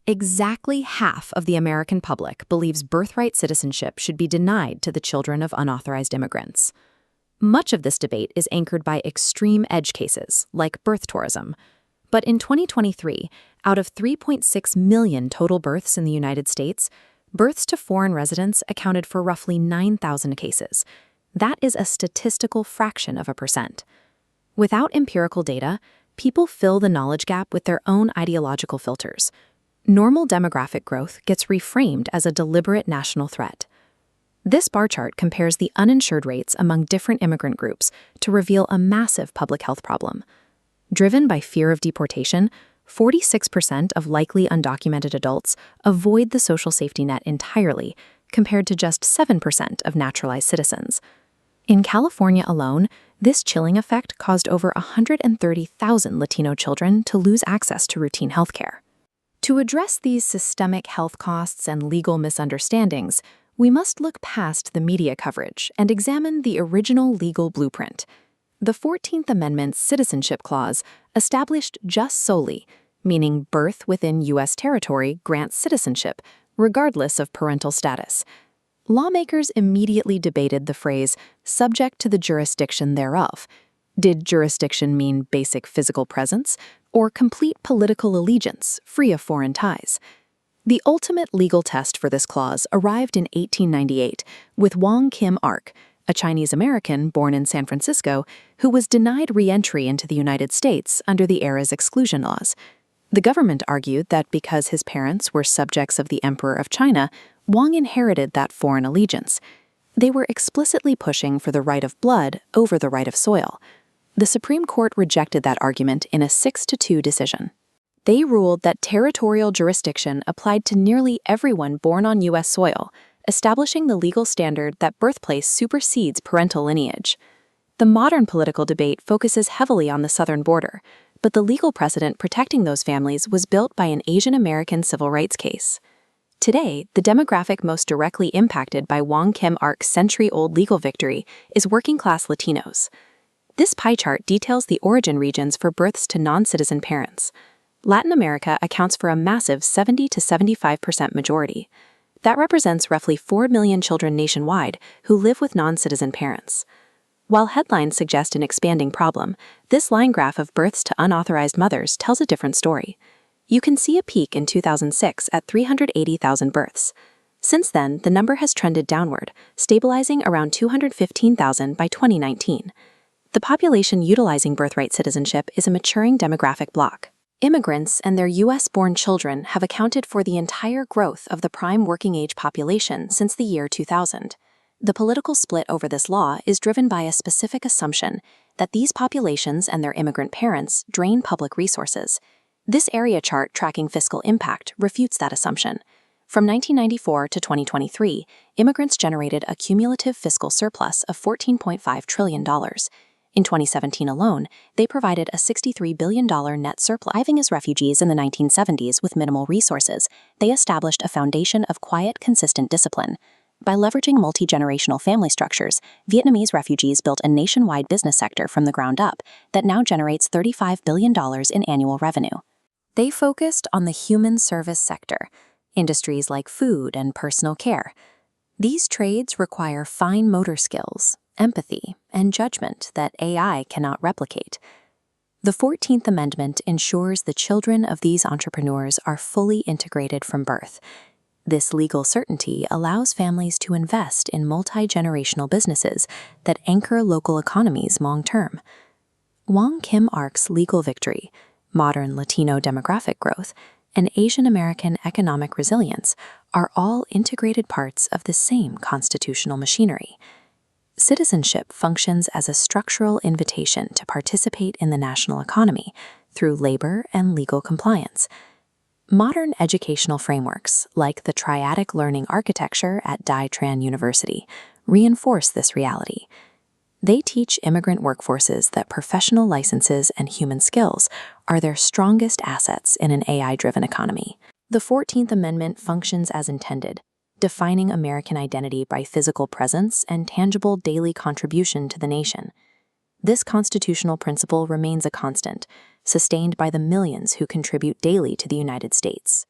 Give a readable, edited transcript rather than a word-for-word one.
Exactly half of the American public believes birthright citizenship should be denied to the children of unauthorized immigrants. Much of this debate is anchored by extreme edge cases, like birth tourism. But in 2023, out of 3.6 million total births in the United States, births to foreign residents accounted for roughly 9,000 cases. That is a statistical fraction of a percent. Without empirical data, people fill the knowledge gap with their own ideological filters. Normal demographic growth gets reframed as a deliberate national threat. This bar chart compares the uninsured rates among different immigrant groups to reveal a massive public health problem. Driven by fear of deportation, 46% of likely undocumented adults avoid the social safety net entirely, compared to just 7% of naturalized citizens. In California alone, this chilling effect caused over 130,000 Latino children to lose access to routine healthcare. To address these systemic health costs and legal misunderstandings, we must look past the media coverage and examine the original legal blueprint. The 14th Amendment's Citizenship Clause established jus soli, meaning birth within U.S. territory grants citizenship, regardless of parental status. Lawmakers immediately debated the phrase, subject to the jurisdiction thereof. Did jurisdiction mean basic physical presence, or complete political allegiance, free of foreign ties? The ultimate legal test for this clause arrived in 1898 with Wong Kim Ark, a Chinese American born in San Francisco who was denied re-entry into the United States under the era's exclusion laws. The government argued that because his parents were subjects of the Emperor of China, Wong inherited that foreign allegiance. They were explicitly pushing for the right of blood over the right of soil. The Supreme Court rejected that argument in a 6-2 decision. They ruled that territorial jurisdiction applied to nearly everyone born on U.S. soil, establishing the legal standard that birthplace supersedes parental lineage. The modern political debate focuses heavily on the southern border, but the legal precedent protecting those families was built by an Asian American civil rights case. Today, the demographic most directly impacted by Wong Kim Ark's century-old legal victory is working-class Latinos. This pie chart details the origin regions for births to non-citizen parents. Latin America accounts for a massive 70 to 75% majority. That represents roughly 4 million children nationwide who live with non-citizen parents. While headlines suggest an expanding problem, this line graph of births to unauthorized mothers tells a different story. You can see a peak in 2006 at 380,000 births. Since then, the number has trended downward, stabilizing around 215,000 by 2019. The population utilizing birthright citizenship is a maturing demographic block. Immigrants and their U.S.-born children have accounted for the entire growth of the prime working-age population since the year 2000. The political split over this law is driven by a specific assumption that these populations and their immigrant parents drain public resources. This area chart tracking fiscal impact refutes that assumption. From 1994 to 2023, immigrants generated a cumulative fiscal surplus of $14.5 trillion. In 2017 alone, they provided a $63 billion net surplus. Arriving as refugees in the 1970s with minimal resources, they established a foundation of quiet, consistent discipline. By leveraging multi-generational family structures, Vietnamese refugees built a nationwide business sector from the ground up that now generates $35 billion in annual revenue. They focused on the human service sector, industries like food and personal care. These trades require fine motor skills, empathy, and judgment that AI cannot replicate. The 14th Amendment ensures the children of these entrepreneurs are fully integrated from birth. This legal certainty allows families to invest in multi-generational businesses that anchor local economies long-term. Wong Kim Ark's legal victory, modern Latino demographic growth, and Asian American economic resilience are all integrated parts of the same constitutional machinery. Citizenship functions as a structural invitation to participate in the national economy through labor and legal compliance. Modern educational frameworks, like the triadic learning architecture at Tran University, reinforce this reality. They teach immigrant workforces that professional licenses and human skills are their strongest assets in an AI-driven economy. The 14th Amendment functions as intended, defining American identity by physical presence and tangible daily contribution to the nation. This constitutional principle remains a constant, sustained by the millions who contribute daily to the United States.